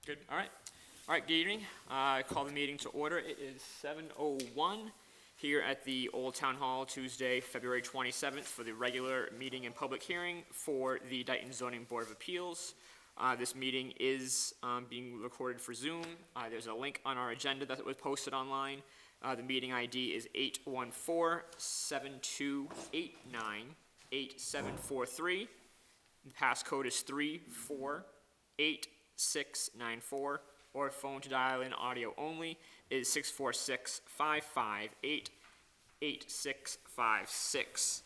Good, all right. All right, good evening. I call the meeting to order. It is 7:01 here at the Old Town Hall, Tuesday, February 27th, for the regular meeting and public hearing for the Dayton Zoning Board of Appeals. This meeting is being recorded for Zoom. There's a link on our agenda that was posted online. The meeting ID is 814-7289-8743. The passcode is 348-694, or phone to dial in audio only is 646-558-8656.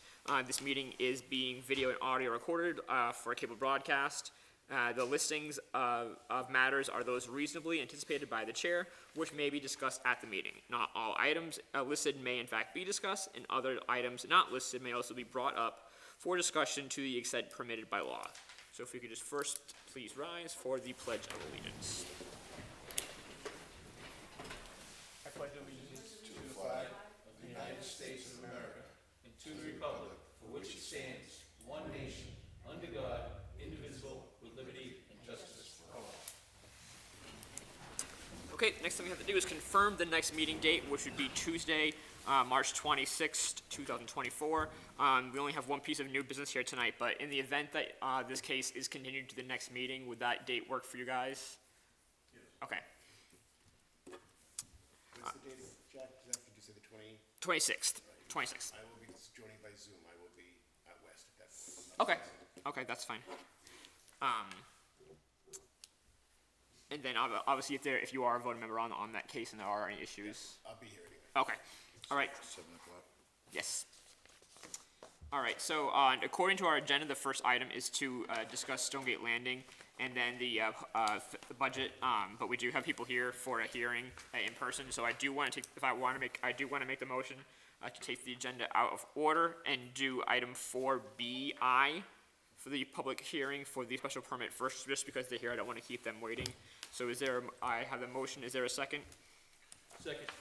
This meeting is being video and audio recorded for a cable broadcast. The listings of matters are those reasonably anticipated by the chair, which may be discussed at the meeting. Not all items listed may in fact be discussed, and other items not listed may also be brought up for discussion to the extent permitted by law. So if we could just first please rise for the Pledge of Allegiance. I pledge allegiance to the flag of the United States of America and to the republic for which it stands, one nation, under God, indivisible, with liberty and justice for all. Okay, next thing we have to do is confirm the next meeting date, which would be Tuesday, March 26th, 2024. We only have one piece of new business here tonight, but in the event that this case is continued to the next meeting, would that date work for you guys? Yes. Okay. What's the date, Jack? Did you say the 20? 26th. 26th. I will be joining by Zoom. I will be out west at that point. Okay. Okay, that's fine. And then obviously, if you are a voting member on that case and there are any issues. I'll be here anyway. Okay. All right. 7 o'clock. Yes. All right, so according to our agenda, the first item is to discuss Stonegate Landing and then the budget, but we do have people here for a hearing in person, so I do want to make the motion to take the agenda out of order and do item 4BI for the public hearing for the special permit first, just because they're here, I don't want to keep them waiting. So I have the motion, is there a second? Second.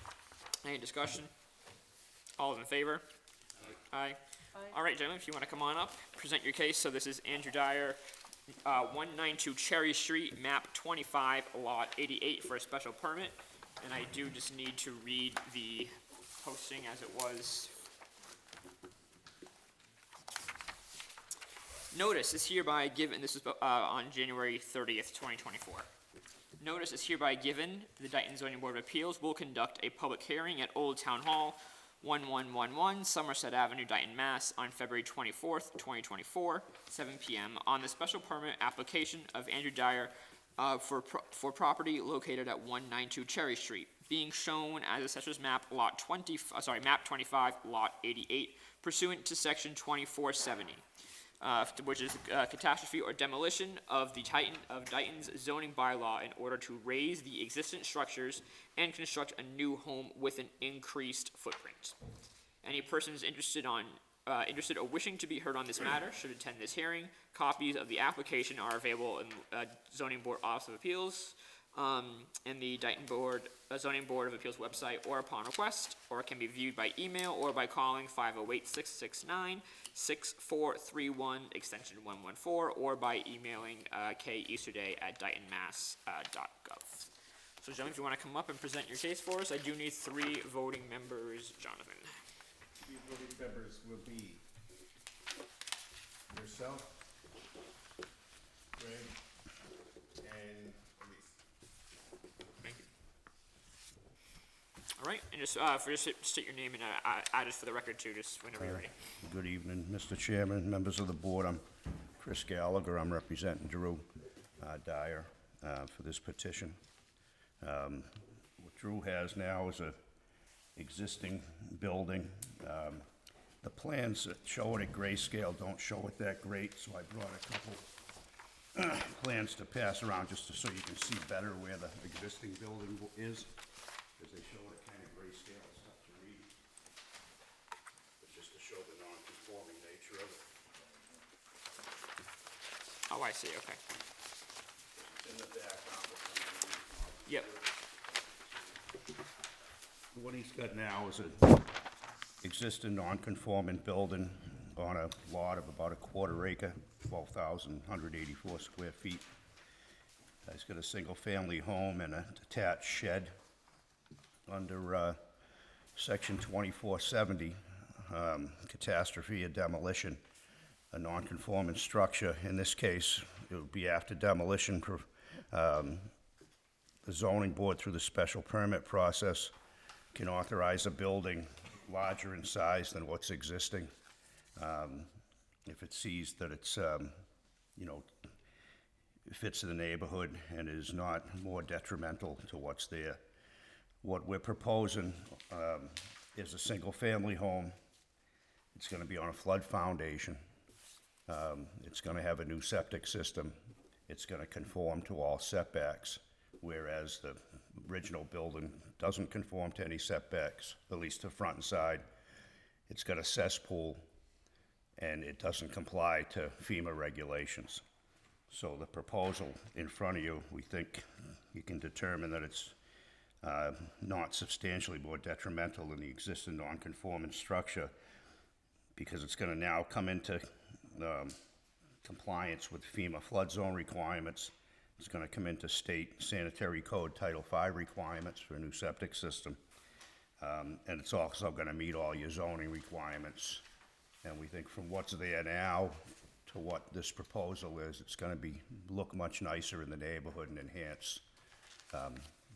Any discussion? All in favor? Aye. All right, gentlemen, if you want to come on up, present your case. So this is Andrew Dyer, 192 Cherry Street, map 25, lot 88 for a special permit. And I do just need to read the posting as it was. Notice is hereby given, this is on January 30th, 2024. Notice is hereby given, the Dayton Zoning Board of Appeals will conduct a public hearing at Old Town Hall, 1111 Somerset Avenue, Dayton, Mass. On February 24th, 2024, 7 p.m. on the special permit application of Andrew Dyer for property located at 192 Cherry Street, being shown as Assessor's Map Lot 25, Lot 88, pursuant to Section 2470. Which is catastrophe or demolition of Dayton's zoning bylaw in order to raise the existing structures and construct a new home with an increased footprint. Any persons interested or wishing to be heard on this matter should attend this hearing. Copies of the application are available in Zoning Board Office of Appeals, in the Dayton Zoning Board of Appeals website, or upon request, or it can be viewed by email or by calling 508-669-6431, extension 114, or by emailing keasterday@daytonmass.gov. So, gentlemen, if you want to come up and present your case for us, I do need 3 voting members. Jonathan. 3 voting members will be yourself, Greg, and Elise. Thank you. All right, and just state your name and add it for the record too, just whenever you're ready. Good evening, Mr. Chairman, members of the board. I'm Chris Gallagher. I'm representing Drew Dyer for this petition. What Drew has now is a existing building. The plans that show it at grayscale don't show it that great, so I brought a couple plans to pass around just so you can see better where the existing building is, because they show it kind of grayscale. It's tough to read, but just to show the non-conforming nature of it. Oh, I see, okay. It's in the background. Yep. What he's got now is an existing non-conforming building on a lot of about a quarter acre, 12,184 square feet. He's got a single-family home and a detached shed under Section 2470, catastrophe or demolition, a non-conforming structure. In this case, it would be after demolition. The zoning board, through the special permit process, can authorize a building larger in size than what's existing, if it sees that it's, fits in the neighborhood and is not more detrimental to what's there. What we're proposing is a single-family home. It's gonna be on a flood foundation. It's gonna have a new septic system. It's gonna conform to all setbacks, whereas the original building doesn't conform to any setbacks, at least the front and side. It's got a cesspool, and it doesn't comply to FEMA regulations. So the proposal in front of you, we think you can determine that it's not substantially more detrimental than the existing non-conforming structure, because it's gonna now come into compliance with FEMA flood zone requirements. It's gonna come into state sanitary code Title V requirements for a new septic system. And it's also gonna meet all your zoning requirements. And we think from what's there now to what this proposal is, it's gonna look much nicer in the neighborhood and enhance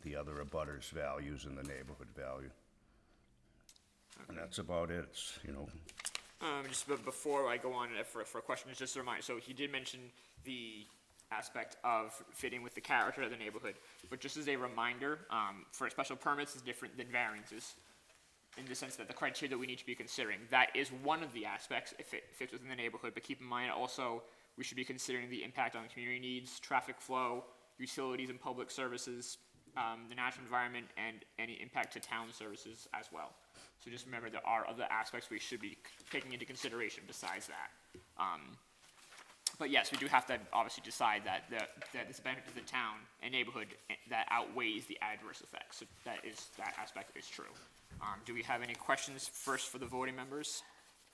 the other abutters' values and the neighborhood value. And that's about it. It's, Just before I go on for questions, just a reminder, so he did mention the aspect of fitting with the character of the neighborhood, but just as a reminder, for special permits is different than variances, in the sense that the criteria that we need to be considering, that is one of the aspects if it fits within the neighborhood, but keep in mind also, we should be considering the impact on community needs, traffic flow, utilities and public services, the natural environment, and any impact to town services as well. So just remember there are other aspects we should be taking into consideration besides that. But yes, we do have to obviously decide that this benefit to the town and neighborhood that outweighs the adverse effects. So that aspect is true. Do we have any questions first for the voting members?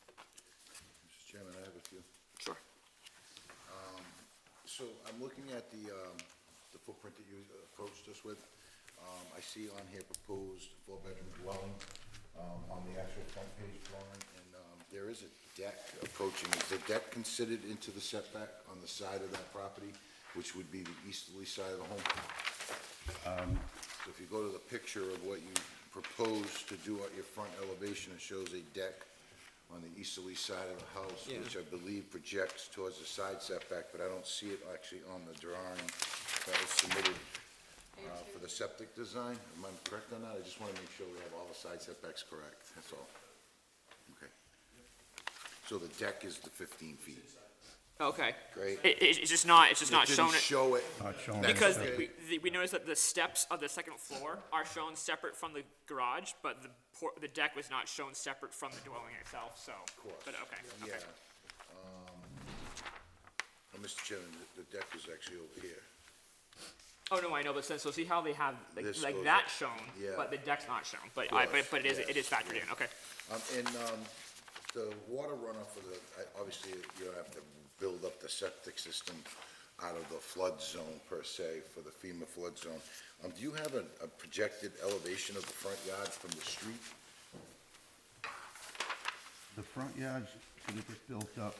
Mr. Chairman, I have a few. Sure. So I'm looking at the footprint that you approached us with. I see on here proposed four-bedroom dwelling on the actual front page drawing, and there is a deck approaching. Is the deck considered into the setback on the side of that property, which would be the easterly side of the home? So if you go to the picture of what you propose to do at your front elevation, it shows a deck on the easterly side of the house, Yeah. which I believe projects towards the side setback, but I don't see it actually on the drawing that was submitted for the septic design. Am I correct on that? I just want to make sure we have all the side setbacks correct, that's all. Okay. So the deck is the 15 feet. Okay. Great. It's just not shown. Didn't show it. Not shown. That's Because okay. we noticed that the steps of the second floor are shown separate from the garage, but the deck was not shown separate from the dwelling itself, so. Of course. But, okay. Yeah. Mr. Chairman, the deck is actually over here. Oh, no, I know, but so see how they have, This like goes that up. shown, Yeah. but the deck's not shown, but Course, but it is yes. factored in, okay. And the water runoff for obviously, you don't have to build up the septic system out of the flood zone per se, for the FEMA flood zone. Do you have a projected elevation of the front yard from the street? The front yard's gonna get built up.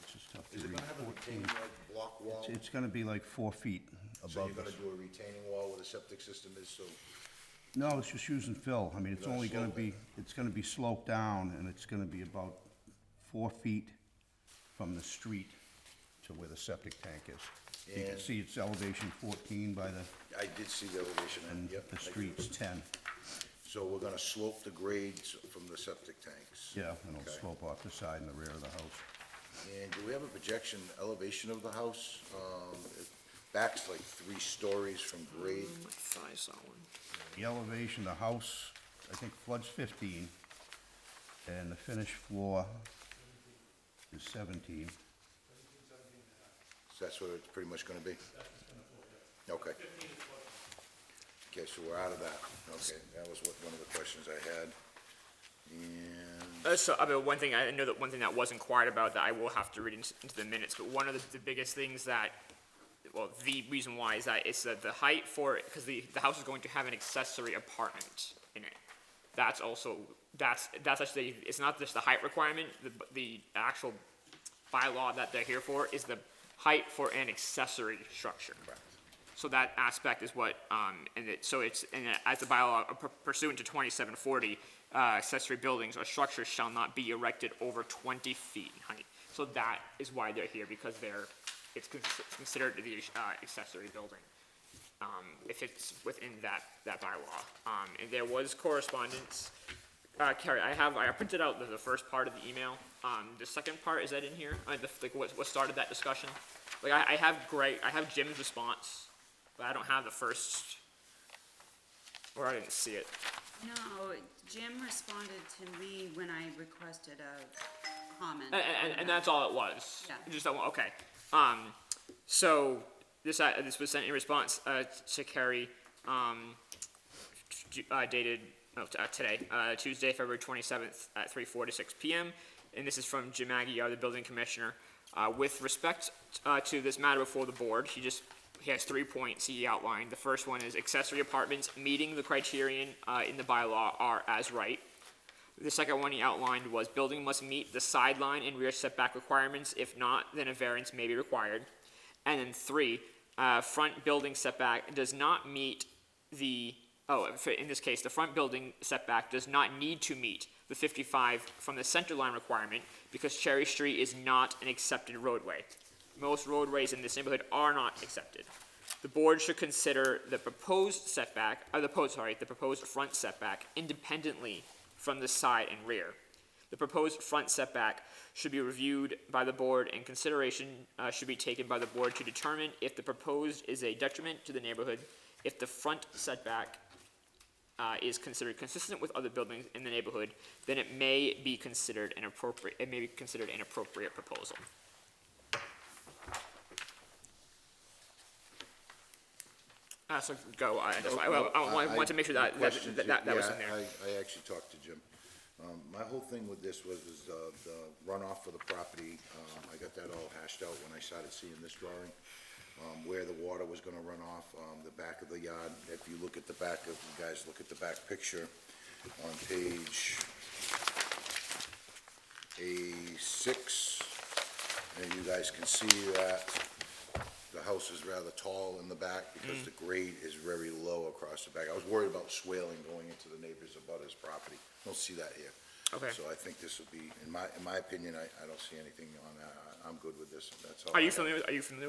It's just tough to Is it read. gonna have a 14. retaining block wall? It's gonna be like 4 feet So above you're this. gonna do a retaining wall where the septic system is, so, No, it's just using fill. I mean, it's You're gonna only gonna slope be, it's gonna be sloped down, and it's gonna be about 4 feet from the street to where the septic tank is. You can And- see it's elevation 14 by the, I did see the elevation, and yep. the street's 10. So we're gonna slope the grades from the septic tanks? Yeah, and it'll Okay. slope off the side and the rear of the house. And do we have a projection elevation of the house? It backs like 3 stories from grade. I thought I saw one. The elevation, the house, I think floods 15, and the finished floor is 17. So that's what it's pretty much gonna be? Okay. Okay, so we're out of that. Okay, that was one of the questions I had. And, So, I mean, one thing, I know that one thing that was inquired about that I will have to read into the minutes, but one of the biggest things that well, the reason why is that it's the height for it, because the house is going to have an accessory apartment in it. That's also, that's actually, it's not just the height requirement, the actual bylaw that they're here for is the height for an accessory structure. So that aspect is what, as the bylaw pursuant to 2740, accessory buildings or structures shall not be erected over 20 feet in height. So that is why they're here, because it's considered the accessory building, if it's within that bylaw. And there was correspondence, Carrie, I printed out the first part of the email. The second part, is that in here? What started that discussion? Like, I have Jim's response, but I don't have the first, or I didn't see it. No, Jim responded to me when I requested a comment. And that's all it was? Yeah. Just that one, okay. So, this was sent in response, to Carrie, dated, today, Tuesday, February 27th at 3:46 PM. And this is from Jim Aguirre, the building commissioner. With respect, to this matter before the board, he has 3 points he outlined. The first one is accessory apartments meeting the criterion, in the bylaw are as right. The second one he outlined was building must meet the sideline and rear setback requirements. If not, then a variance may be required. And then 3, front building setback does not meet in this case, the front building setback does not need to meet the 55 from the center line requirement because Cherry Street is not an accepted roadway. Most roadways in this neighborhood are not accepted. The board should consider the proposed front setback independently from the side and rear. The proposed front setback should be reviewed by the board and consideration should be taken by the board to determine if the proposed is a detriment to the neighborhood. If the front setback is considered consistent with other buildings in the neighborhood, then it may be considered an appropriate proposal. So go, I want to make sure that was in there. I actually talked to Jim. My whole thing with this was the runoff for the property. I got that all hashed out when I started seeing this drawing, where the water was gonna run off, the back of the yard. If you look at the back of, you guys look at the back picture on page A6, and you guys can see that the house is rather tall in the back because the grade is very low across the back. I was worried about swailing going into the neighbor's abutters property. Don't see that here. Okay. So I think this would be, in my opinion, I don't see anything on that. I'm good with this. That's all. Are you familiar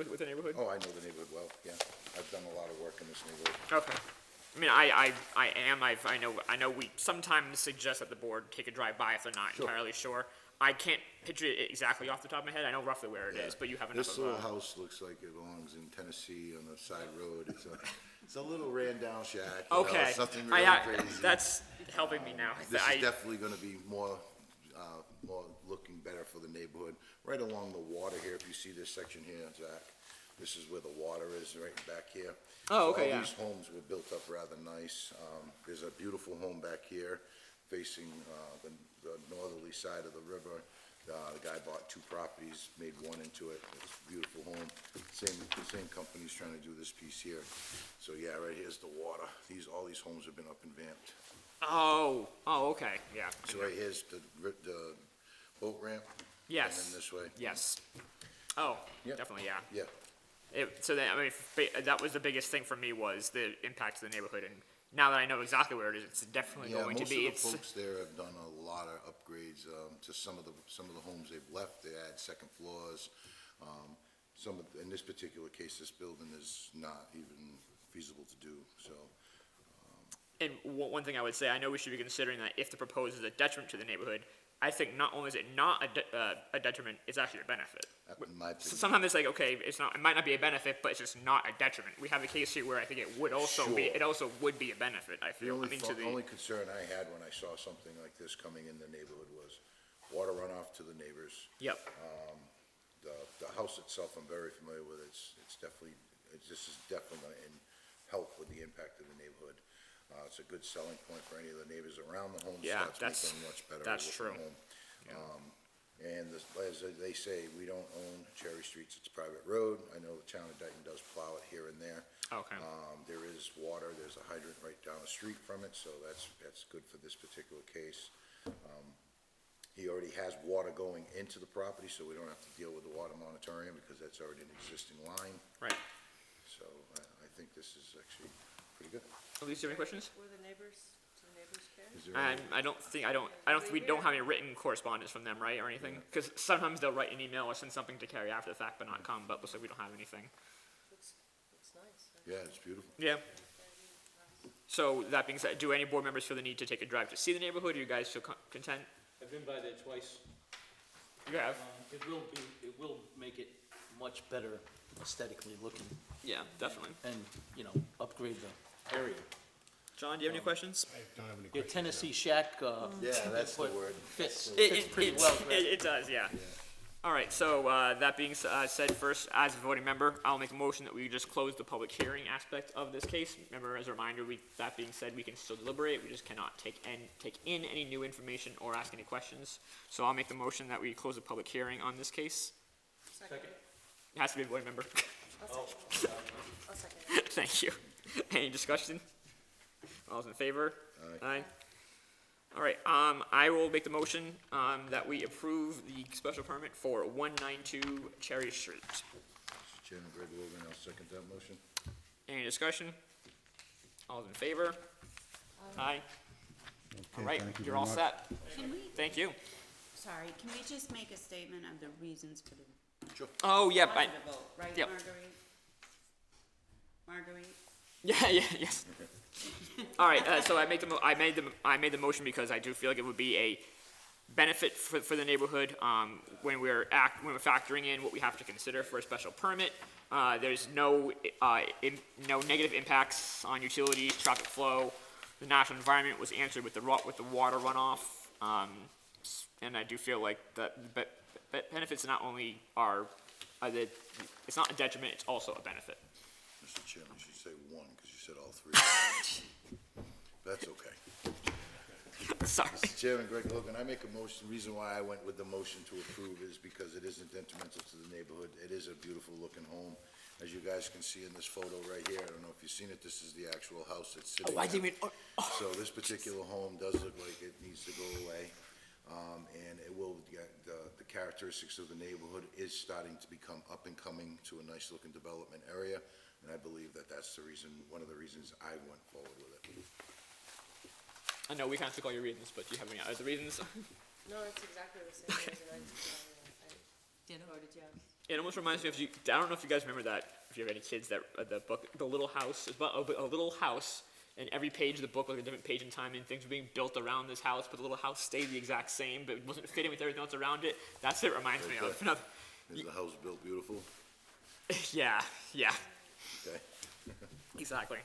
with the neighborhood? Oh, I know the neighborhood well, yeah. I've done a lot of work in this neighborhood. Okay. I mean, I know we sometimes suggest that the board take a drive by if they're not entirely sure. I can't picture it exactly off the top of my head. I know roughly where it is, but you have enough This of little house looks like it belongs in Tennessee on the side road. It's a little ran down shack. You know, Okay. It's nothing really crazy. That's helping me now. This is definitely gonna be more looking better for the neighborhood. Right along the water here, if you see this section here, Zach, this is where the water is, right back here. Oh, So okay, yeah. all these homes were built up rather nice. There's a beautiful home back here facing the northerly side of the river. The guy bought 2 properties, made one into it. It's a beautiful home. The same company's trying to do this piece here. So yeah, right here's the water. All these homes have been up and vamped. Oh, okay, yeah. So right here's the boat ramp. Yes. And then this way. Yes. Oh, Yep. definitely, yeah. Yeah. So then, I mean, that was the biggest thing for me was the impact to the neighborhood, and now that I know exactly where it is, it's definitely Yeah, going to most be. of the folks there have done a lot of upgrades to some of the homes they've left. They add second floors. In this particular case, this building is not even feasible to do, so. And one thing I would say, I know we should be considering that if the proposed is a detriment to the neighborhood, I think not only is it not a detriment, it's actually a benefit. In my opinion. Sometimes it's like, okay, it might not be a benefit, but it's just not a detriment. We have a case here where I think it would also be, Sure. it also would be a benefit, I The feel. only, I mean, to the, only concern I had when I saw something like this coming in the neighborhood was water runoff to the neighbors. yep, The house itself, I'm very familiar with. This is definitely gonna help with the impact of the neighborhood. It's a good selling point for any of the neighbors around the home. Yeah, Starts that's- making a much better that's looking true. home. And as they say, we don't own Cherry Streets, it's a private road. I know the town of Dayton does plow it here and there. Okay. There is water, there's a hydrant right down the street from it, so that's good for this particular case. He already has water going into the property, so we don't have to deal with the water moratorium because that's already an existing line. Right. So I think this is actually pretty good. Elise, do you have any questions? Were the neighbors, do the neighbors care? Is there any- I don't think, we don't have any written correspondence from them, right, or anything? Because sometimes they'll write an email or send something to Carrie after the fact but not come, but looks like we don't have anything. Looks nice. Yeah, it's beautiful. Yeah. So that being said, do any board members feel the need to take a drive to see the neighborhood, or you guys feel content? I've been by there twice. You have? It will make it much better aesthetically looking Yeah, definitely. and, upgrade the area. John, do you have any questions? I don't have any Your questions. Tennessee shack, Yeah, that's the word. fits It pretty well. It does, yeah. All right, so that being said, first, as a voting member, I'll make a motion that we just close the public hearing aspect of this case. Remember, as a reminder, that being said, we can still deliberate, we just cannot take in any new information or ask any questions. So I'll make the motion that we close the public hearing on this case. Second. It has to be a voting member. I'll second it. Thank you. Any discussion? All those in favor? Aye. All right, I will make the motion, that we approve the special permit for 192 Cherry Street. Mr. Chairman, Greg Logan, I'll second that motion. Any discussion? All those in favor? Aye. All Okay, right, thank you you're very all much. set. Can we, Thank you. sorry, can we just make a statement of the reasons for the, Sure. Oh, yep, for the vote, right, yep. Marguerite? Marguerite? yes. All right, so I made the motion because I do feel like it would be a benefit for the neighborhood, when we're factoring in what we have to consider for a special permit. There's no negative impacts on utilities, traffic flow. The natural environment was answered with the water runoff. And I do feel like that the benefits not only are, it's not a detriment, it's also a benefit. Mr. Chairman, you should say one, because you said all three. That's okay. Sorry. Mr. Chairman, Greg Logan, I make a motion, the reason why I went with the motion to approve is because it isn't detrimental to the neighborhood. It is a beautiful looking home. As you guys can see in this photo right here, I don't know if you've seen it, this is the actual house that's sitting I there. didn't even, So this particular home does look like it needs to go away. And it will, the characteristics of the neighborhood is starting to become up and coming to a nice looking development area. And I believe that that's the reason, one of the reasons I went forward with it. I know we kind of took all your reasons, but do you have any other reasons? No, it's exactly the same reason I voted yes. It almost reminds me of I don't know if you guys remember that, if you have any kids, that the book, The Little House. It's about a little house, and every page of the book was a different page in time, and things were being built around this house, but the little house stayed the exact same, but it wasn't fitting with everything else around it. That's what it reminds me of. Is the house built beautiful? Yeah, Okay. exactly.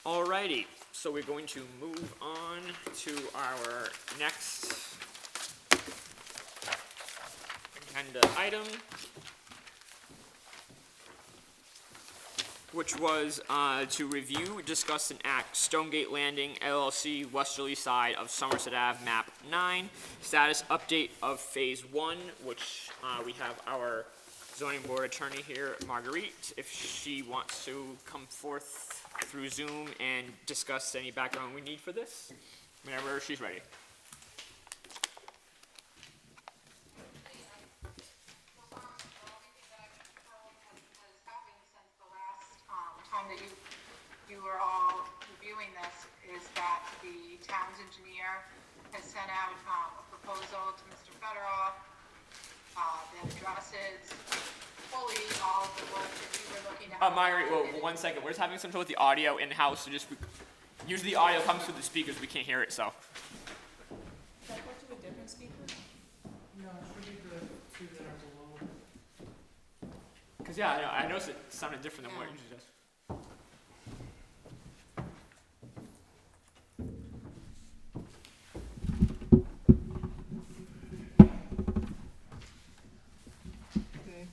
Alrighty, so we're going to move on to our next agenda item, which was to review, discuss, and act Stonegate Landing LLC westerly side of Somerset Ave, map 9, status update of phase 1, which we have our zoning board attorney here, Marguerite, if she wants to come forth through Zoom and discuss any background we need for this, whenever she's ready. Time that you were all reviewing this is that the town's engineer has sent out a proposal to Mr. Federoff that addresses fully all of the work that you were looking at. Marguerite, well, 1 second, we're just having some trouble with the audio in-house, so usually the audio comes through the speakers, we can't hear it, so. Should I go to a different speaker? No, it should be the two that are below. Cause yeah, I noticed it sounded different than what it usually does. Okay.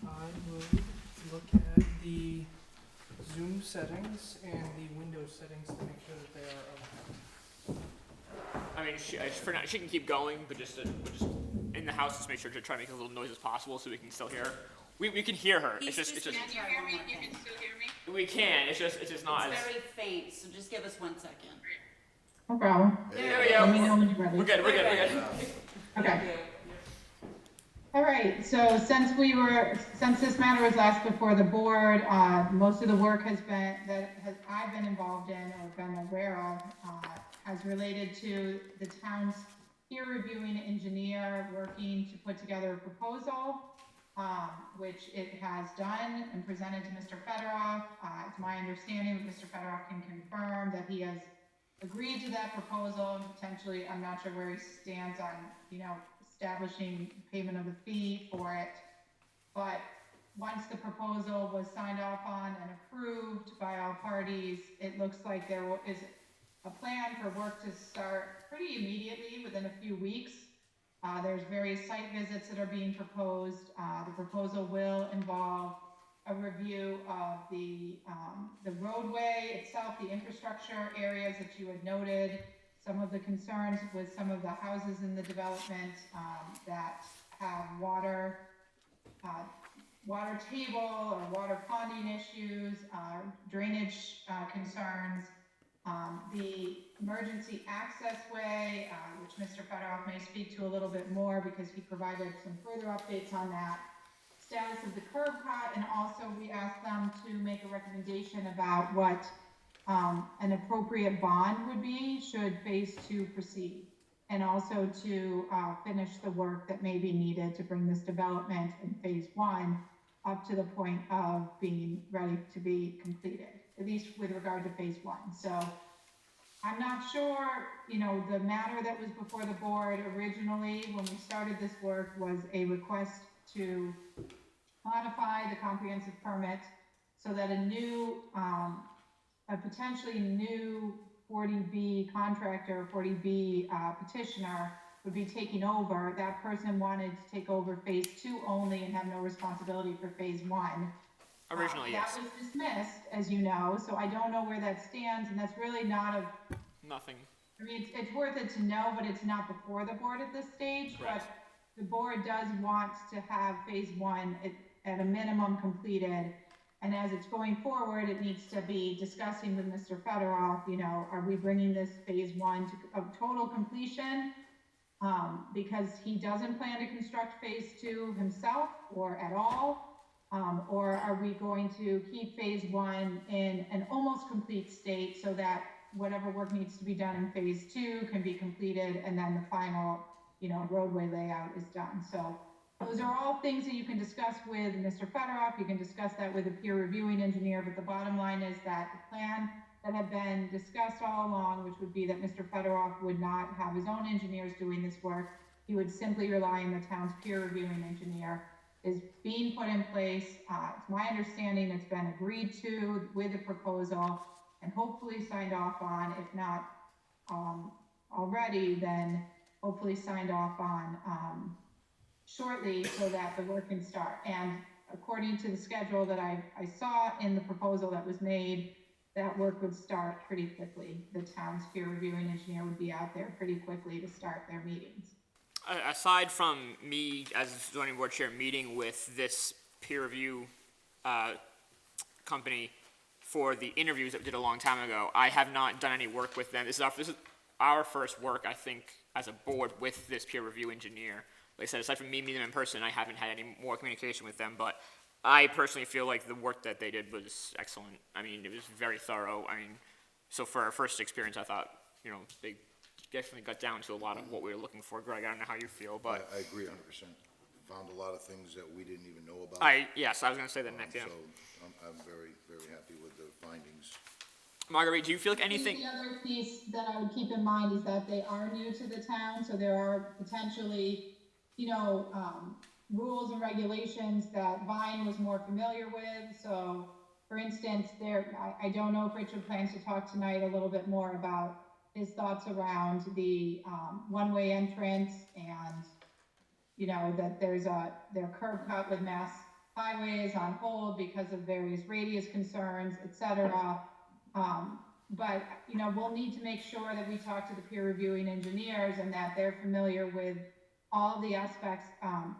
I would look at the Zoom settings and the Windows settings to make sure that they are okay. I mean, for now, she can keep going, but just in the house, just make sure to try to make as little noise as possible so we can still hear her. We can hear her. It's just Can you hear me? You can still hear me? we can. It's just not It's as. very faint, so just give us 1 second. No problem. There we Let me go. know when you're ready. We're good. We're good. Okay. All right, so since this matter was last before the board, most of the work I've been involved in or been aware of, has related to the town's peer reviewing engineer working to put together a proposal, which it has done and presented to Mr. Fedorov. It's my understanding that Mr. Fedorov can confirm that he has agreed to that proposal. Potentially, I'm not sure where he stands on, establishing payment of the fee for it. But once the proposal was signed off on and approved by all parties, it looks like there is a plan for work to start pretty immediately within a few weeks. There's various site visits that are being proposed. The proposal will involve a review of the roadway itself, the infrastructure areas that you had noted, some of the concerns with some of the houses in the development that have water table or water ponding issues, drainage concerns, the emergency access way, which Mr. Fedorov may speak to a little bit more because he provided some further updates on that. Status of the curb cut, and also we asked them to make a recommendation about what an appropriate bond would be should phase 2 proceed, and also to finish the work that may be needed to bring this development in phase 1 up to the point of being ready to be completed, at least with regard to phase 1. So I'm not sure, the matter that was before the board originally when we started this work was a request to modify the comprehensive permit so that a potentially new 40B contractor, 40B petitioner would be taking over. That person wanted to take over phase 2 only and have no responsibility for phase 1. Originally, yes. That was dismissed, as you know, so I don't know where that stands, and that's really not Nothing. I mean, it's worth it to know, but it's not before the board at this stage. Correct. But the board does want to have phase 1 at a minimum completed. And as it's going forward, it needs to be discussing with Mr. Fedorov, are we bringing this phase 1 to total completion? Because he doesn't plan to construct phase 2 himself or at all. Or are we going to keep phase 1 in an almost complete state so that whatever work needs to be done in phase 2 can be completed, and then the final, roadway layout is done. So those are all things that you can discuss with Mr. Fedorov. You can discuss that with a peer reviewing engineer, but the bottom line is that the plan that had been discussed all along, which would be that Mr. Fedorov would not have his own engineers doing this work. He would simply rely on the town's peer reviewing engineer, is being put in place. It's my understanding it's been agreed to with the proposal and hopefully signed off on, if not already, then hopefully signed off on shortly so that the work can start. And according to the schedule that I saw in the proposal that was made, that work would start pretty quickly. The town's peer reviewing engineer would be out there pretty quickly to start their meetings. Aside from me as zoning board chair meeting with this peer review company for the interviews that we did a long time ago, I have not done any work with them. This is our first work, I think, as a board with this peer review engineer. Like I said, aside from me meeting them in person, I haven't had any more communication with them, but I personally feel like the work that they did was excellent. I mean, it was very thorough. I mean, so for our first experience, I thought, they definitely got down to a lot of what we were looking for. Greg, I don't know how you feel, but I agree 100%. Found a lot of things that we didn't even know about. Yes, I was going to say that next. Yeah. So I'm very, very happy with the findings. Marguerite, do you feel like anything? The other piece that I would keep in mind is that they are new to the town, so there are potentially, rules and regulations that Vine was more familiar with. So, for instance, I don't know if Richard plans to talk tonight a little bit more about his thoughts around the one-way entrance and, that their curb cut with mass highway is on hold because of various radius concerns, et cetera. But, you know, we'll need to make sure that we talk to the peer reviewing engineers and that they're familiar with all the aspects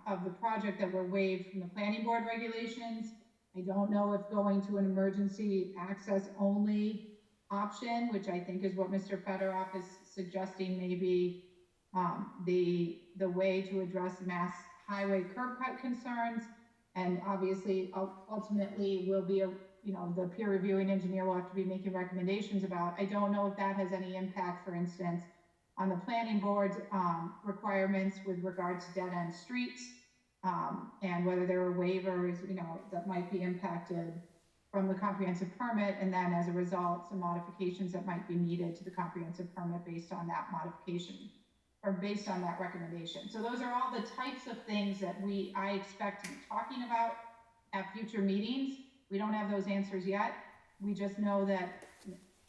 of the project that were waived from the planning board regulations. I don't know if going to an emergency access only option, which I think is what Mr. Federoff is suggesting, may be the way to address mass highway curb cut concerns. And obviously, ultimately, will be the peer reviewing engineer will have to be making recommendations about. I don't know if that has any impact, for instance, on the planning board's requirements with regard to dead end streets, and whether there are waivers, that might be impacted from the comprehensive permit, and then as a result, some modifications that might be needed to the comprehensive permit based on that modification, or based on that recommendation. So those are all the types of things that I expect to be talking about at future meetings. We don't have those answers yet. We just know that,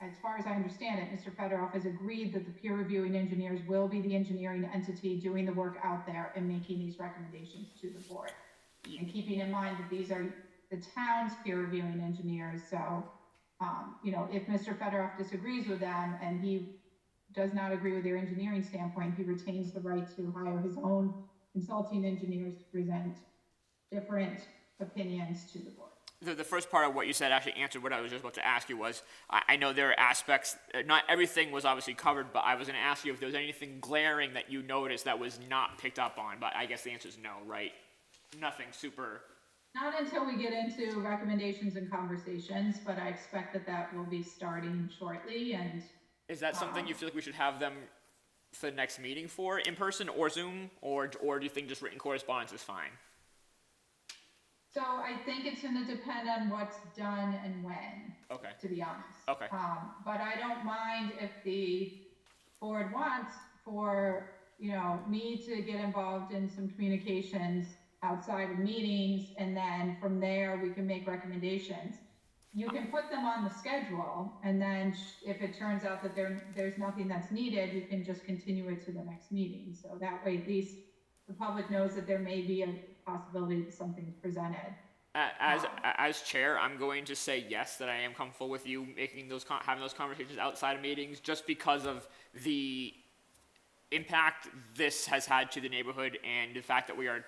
as far as I understand it, Mr. Federoff has agreed that the peer reviewing engineers will be the engineering entity doing the work out there and making these recommendations to the board. And keeping in mind that these are the town's peer reviewing engineers, so, if Mr. Federoff disagrees with them and he does not agree with their engineering standpoint, he retains the right to hire his own consulting engineers to present different opinions to the board. The first part of what you said actually answered what I was just about to ask you was, I know there are aspects, not everything was obviously covered, but I was going to ask you if there was anything glaring that you noticed that was not picked up on, but I guess the answer is no, right? Nothing super... Not until we get into recommendations and conversations, but I expect that will be starting shortly. And is that something you feel like we should have them for the next meeting for, in person or Zoom, or do you think just written correspondence is fine? So I think it's going to depend on what's done and when. Okay. To be honest. Okay. But I don't mind if the board wants for me to get involved in some communications outside of meetings, and then from there we can make recommendations. You can put them on the schedule, and then if it turns out that there's nothing that's needed, we can just continue it to the next meeting. So that way, at least the public knows that there may be a possibility that something's presented. As chair, I'm going to say yes, that I am comfortable with you making having those conversations outside of meetings, just because of the impact this has had to the neighborhood and the fact that we are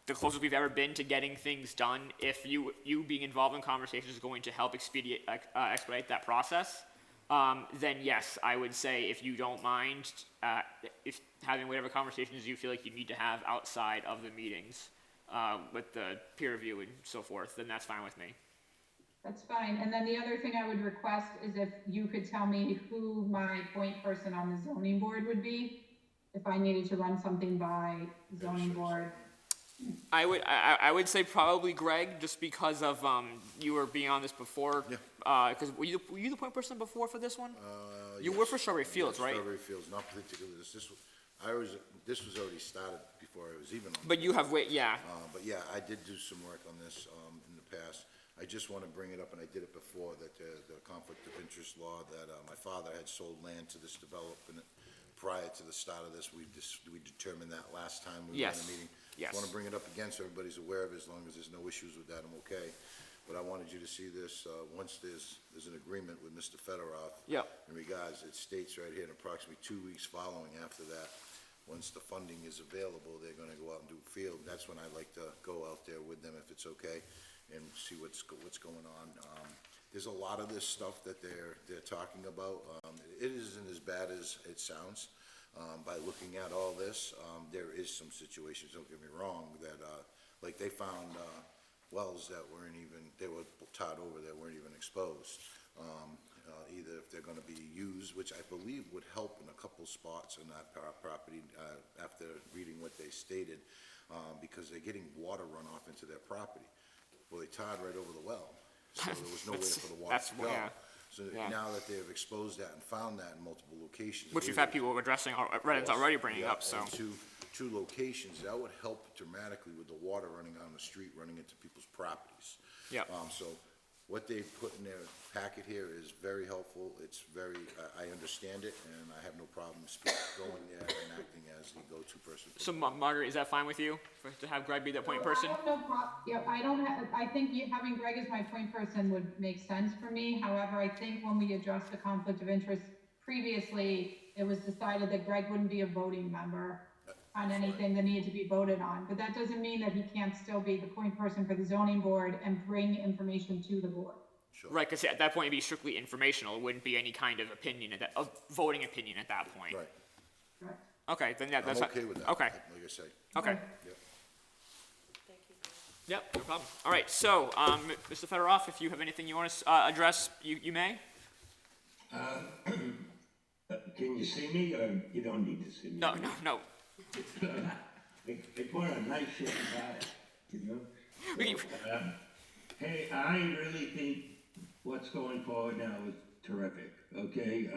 the closest we've ever been to getting things done. If you being involved in conversations is going to help expedite that process, then yes, I would say, if you don't mind, if having whatever conversations you feel like you need to have outside of the meetings with the peer review and so forth, then that's fine with me. That's fine. And then the other thing I would request is if you could tell me who my point person on the zoning board would be, if I needed to run something by zoning board. I would say probably Greg, just because of you were being on this before. Yeah. Because were you the point person before for this one? You were for Strawberry Fields, right? Strawberry Fields, not particularly this. This was already started before I was even on. But you have yeah. But yeah, I did do some work on this in the past. I just want to bring it up, and I did it before, that the conflict of interest law, that my father had sold land to this development prior to the start of this. We determined that last time we were in a meeting. Yes. I want to bring it up again so everybody's aware of it. As long as there's no issues with that, I'm okay. But I wanted you to see this, once there's an agreement with Mr. Federoff. Yep. In regards, it states right here, in approximately 2 weeks following after that, once the funding is available, they're gonna go out and do a field. That's when I like to go out there with them, if it's okay, and see what's going on. There's a lot of this stuff that they're talking about. It isn't as bad as it sounds. By looking at all this, there is some situations, don't get me wrong, that, like they found, wells that they were tarred over, that weren't even exposed. Either if they're gonna be used, which I believe would help in a couple spots in that property, after reading what they stated, because they're getting water runoff into their property. Well, they tarred right over the well, so there was nowhere for the water to go. So now that they've exposed that and found that in multiple locations. Which we've had people addressing, Reddit's already bringing up, so. And two locations, that would help dramatically with the water running on the street, running into people's properties. Yep. So what they put in their packet here is very helpful. It's very, I understand it, and I have no problem going there and acting as the go-to person. So Margaret, is that fine with you, to have Greg be that point person? I have no I don't have, I think having Greg as my point person would make sense for me. However, I think when we addressed the conflict of interest previously, it was decided that Greg wouldn't be a voting member on anything that needed to be voted on. But that doesn't mean that he can't still be the point person for the zoning board and bring information to the board. Sure. Right, because at that point it'd be strictly informational, it wouldn't be any kind of opinion at that, of voting opinion at that point. Right. Correct. Okay, then that's. I'm okay with that. Okay, Like I say. okay. Yep. Thank you. Yep, no problem. All right, so, Mr. Fedorov, if you have anything you want to address, you may? Can you see me, or you don't need to see me? No. They put a nice shirt on, you know? We can- Hey, I really think what's going forward now is terrific, okay?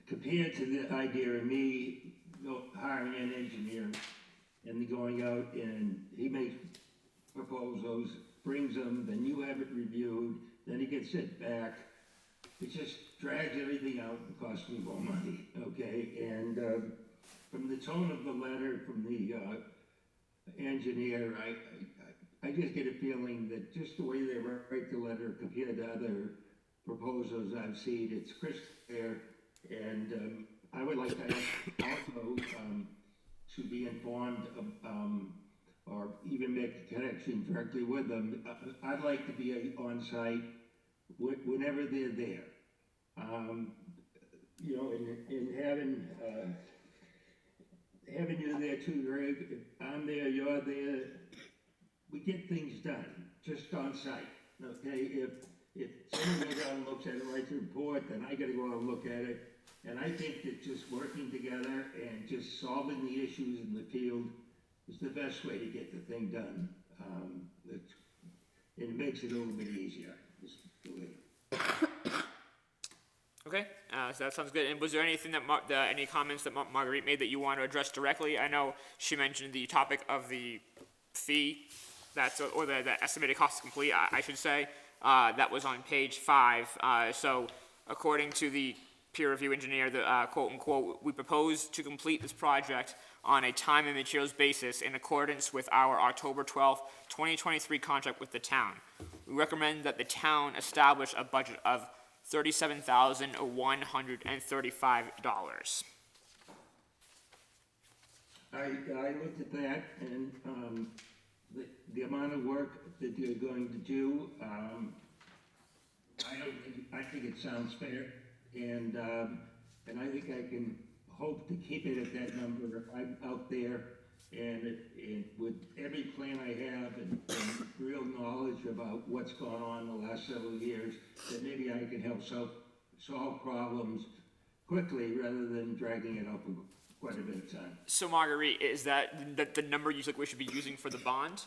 Compared to the idea of me hiring an engineer and going out and he makes proposals, brings them, then you have it reviewed, then he gets it back. It just drags everything out and costs me more money, okay? And from the tone of the letter from the engineer, I just get a feeling that just the way they write the letter compared to other proposals I've seen, it's crystal clear. And I would like to also to be informed of, or even make a connection directly with them. I'd like to be on site whenever they're there. You know, in having you there too, Greg. If I'm there, you're there. We get things done, just on site, okay? If someone goes out and looks at it, writes a report, then I gotta go out and look at it. And I think that just working together and just solving the issues in the field is the best way to get the thing done. It makes it a little bit easier, just the way. Okay, so that sounds good. And was there anything that, any comments that Marguerite made that you want to address directly? I know she mentioned the topic of the fee, or the estimated cost to complete, I should say. That was on page 5. So according to the peer review engineer, the quote unquote, we propose to complete this project on a time and materials basis in accordance with our October 12th, 2023 contract with the town. We recommend that the town establish a budget of $37,135. I looked at that, and the amount of work that you're going to do, I think it sounds fair, and I think I can hope to keep it at that number if I'm out there, and with every plan I have and real knowledge about what's gone on the last several years, that maybe I can help solve problems quickly rather than dragging it out for quite a bit of time. So Marguerite, is that the number you think we should be using for the bond?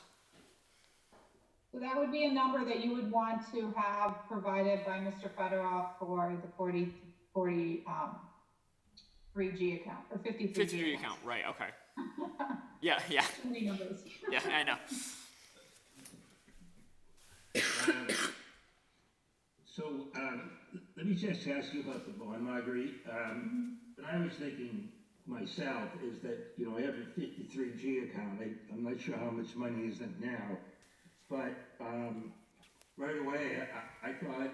So that would be a number that you would want to have provided by Mr. Fedorov for the 3G account, or 53G 53 account, right, okay. Yeah. Too many numbers. Yeah, I know. So, let me just ask you about the bond, Marguerite. What I was thinking myself is that, you know, I have a 53G account. I'm not sure how much money is in it now, but right away, I thought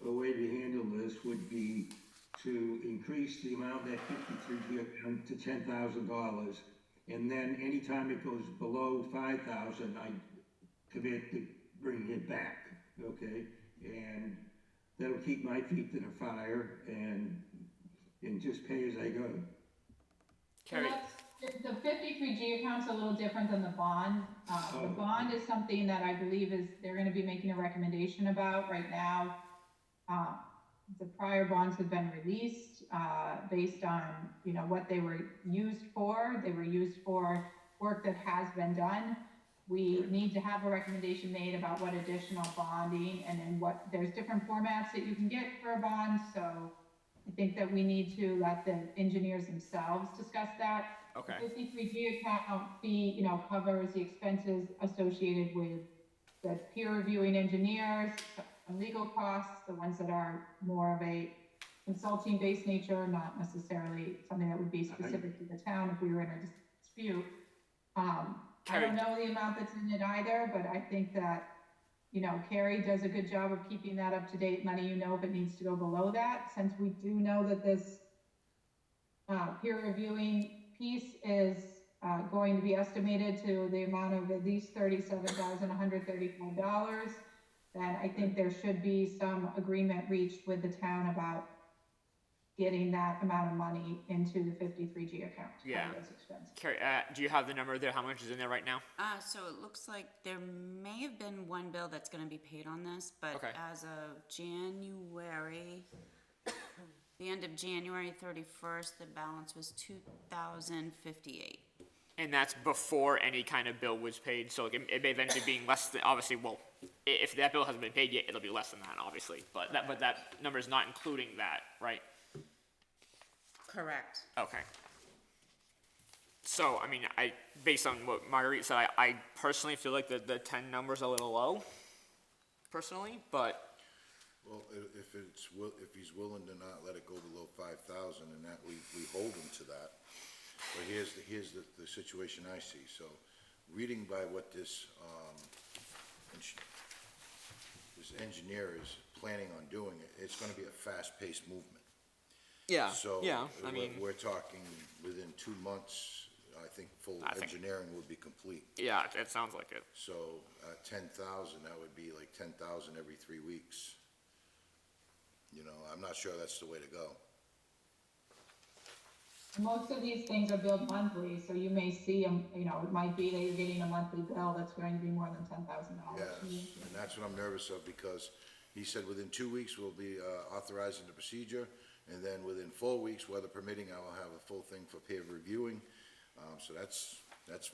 a way to handle this would be to increase the amount of that 53G account to $10,000, and then anytime it goes below 5,000, I commit to bringing it back, okay? And that'll keep my feet to the fire and just pay as I go. Carrie. The 53G account's a little different than the bond. The bond is something that I believe they're gonna be making a recommendation about right now. The prior bonds have been released, based on, you know, what they were used for. They were used for work that has been done. We need to have a recommendation made about what additional bonding, and then there's different formats that you can get for a bond, so I think that we need to let the engineers themselves discuss that. Okay. The 53G account fee, you know, covers the expenses associated with that's peer reviewing engineers, some legal costs, the ones that are more of a consulting based nature, not necessarily something that would be specific to the town if we were in a dispute. I don't know the amount that's in it either, but I think that, you know, Carrie does a good job of keeping that up to date money, you know, but needs to go below that, since we do know that this peer reviewing piece is going to be estimated to the amount of at least $37,135, then I think there should be some agreement reached with the town about getting that amount of money into the 53G account to Yeah. cover those expenses. Carrie, do you have the number there? How much is in there right now? So it looks like there may have been one bill that's gonna be paid on this, but Okay. as of January, the end of January 31st, the balance was 2,058. And that's before any kind of bill was paid, so it may eventually being less than, obviously, well, if that bill hasn't been paid yet, it'll be less than that, obviously, but that number is not including that, right? Correct. Okay. So, I mean, based on what Marguerite said, I personally feel like the 10 number's a little low, personally, but, Well, if he's willing to not let it go below 5,000, and that we hold him to that. But here's the situation I see. So, reading by what this engineer is planning on doing, it's gonna be a fast-paced movement. yeah, So, yeah, I mean, we're talking within 2 months, I think full I think- engineering would be complete. yeah, it sounds like it. So, 10,000, that would be like 10,000 every 3 weeks. You know, I'm not sure that's the way to go. Most of these things are billed monthly, so you may see them, you know, it might be that you're getting a monthly bill that's going to be more than $10,000. Yes, and that's what I'm nervous of, because he said within 2 weeks we'll be authorizing the procedure, and then within 4 weeks, weather permitting, I will have a full thing for peer reviewing. So that's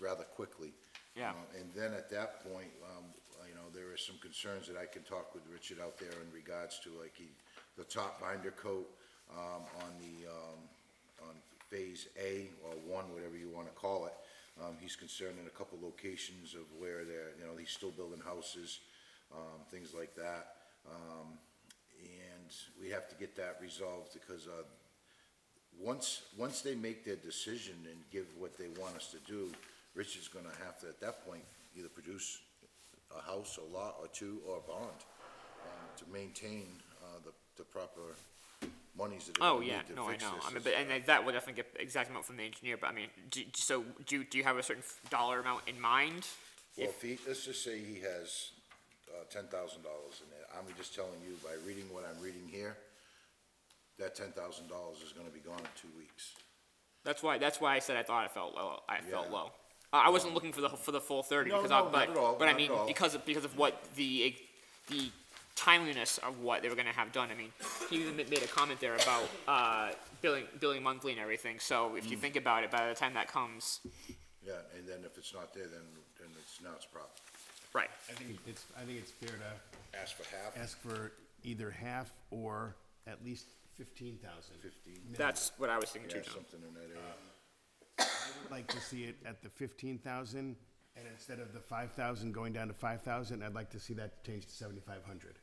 rather quickly. Yeah. And then at that point, you know, there are some concerns that I can talk with Richard out there in regards to, like, the top binder coat on Phase A or 1, whatever you want to call it. He's concerned in a couple locations of where they're, you know, he's still building houses, things like that. And we have to get that resolved, because once they make their decision and give what they want us to do, Richard's gonna have to, at that point, either produce a house, a lot, or 2, or a bond, to maintain the proper monies that are Oh, gonna yeah, need to no, I fix know, this. I mean, but, and that would definitely get exact amount from the engineer, but I mean, do you have a certain dollar amount in mind? Well, if he, let's just say he has $10,000 in there, I'm just telling you, by reading what I'm reading here, that $10,000 is gonna be gone in 2 weeks. That's why I said I thought it felt low, I felt Yeah. low. I wasn't looking for the full 30, No, because no, not at all, but I not mean, at all. because of what the timeliness of what they were gonna have done, I mean, he even made a comment there about, billing monthly and everything, so if you think about it, by the time that comes, Yeah, and then if it's not there, then now it's a problem. right, I think it's fair to Ask for half, ask for either half or at least 15,000. 15, that's what I was thinking yeah, too, John. something in that area. I would like to see it at the 15,000, and instead of the 5,000 going down to 5,000, I'd like to see that changed to 7,500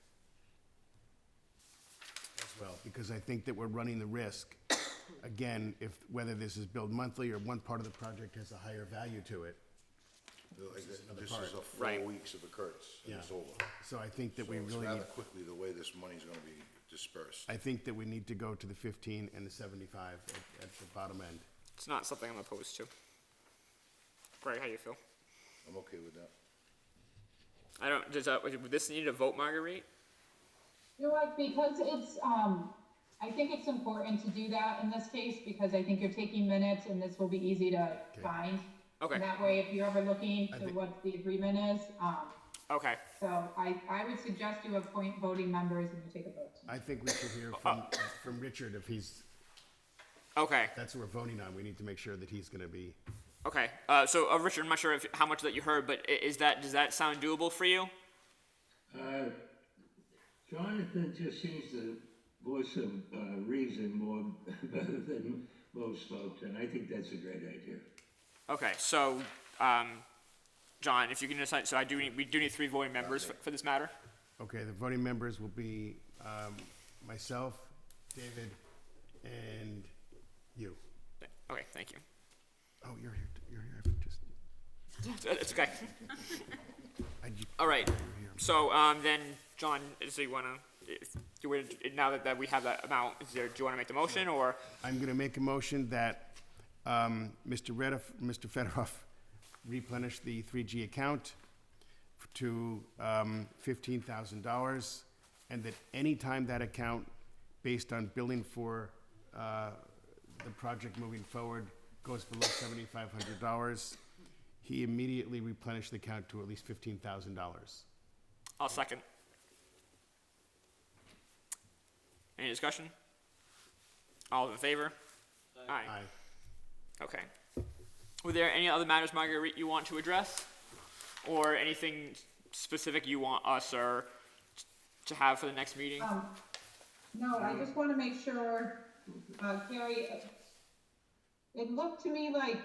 as well, because I think that we're running the risk, again, whether this is billed monthly or one part of the project has a higher value to it. This is a 4 Right. weeks of occurrence, and it's Yeah. over. So I think that So we it's really rather need, quickly the way this money's gonna be dispersed. I think that we need to go to the 15 and the 75 at the bottom end. It's not something I'm opposed to. Greg, how you feel? I'm okay with that. Would this need a vote, Marguerite? You know what, because it's, I think it's important to do that in this case, because I think you're taking minutes and this will be easy to find. Okay. And that way, if you're ever looking to think- what the agreement is, Okay, so I would suggest you appoint voting members and you take a vote. I think we should hear from Richard if he's, okay. that's what we're voting on. We need to make sure that he's gonna be, Okay, so Richard, I'm not sure how much that you heard, but does that sound doable for you? Jonathan just seems to voice of reason more better than most folks, and I think that's a great idea. Okay, so, John, if you can decide, so we do need 3 voting members for this matter. Okay, the voting members will be myself, David, and you. Okay, thank you. Oh, you're here, you're here, I just, It's okay. I, All right, so, then, John, so you wanna, now that we have that amount, do you wanna make the motion, or? I'm gonna make a motion that Mr. Fedorov replenish the 3G account to $15,000, and that anytime that account, based on billing for the project moving forward, goes below $7,500, he immediately replenish the account to at least $15,000. I'll second. Any discussion? All in favor? Aye. Aye. Okay. Were there any other matters, Marguerite, you want to address? Or anything specific you want us or to have for the next meeting? No, I just want to make sure, Carrie, it looked to me like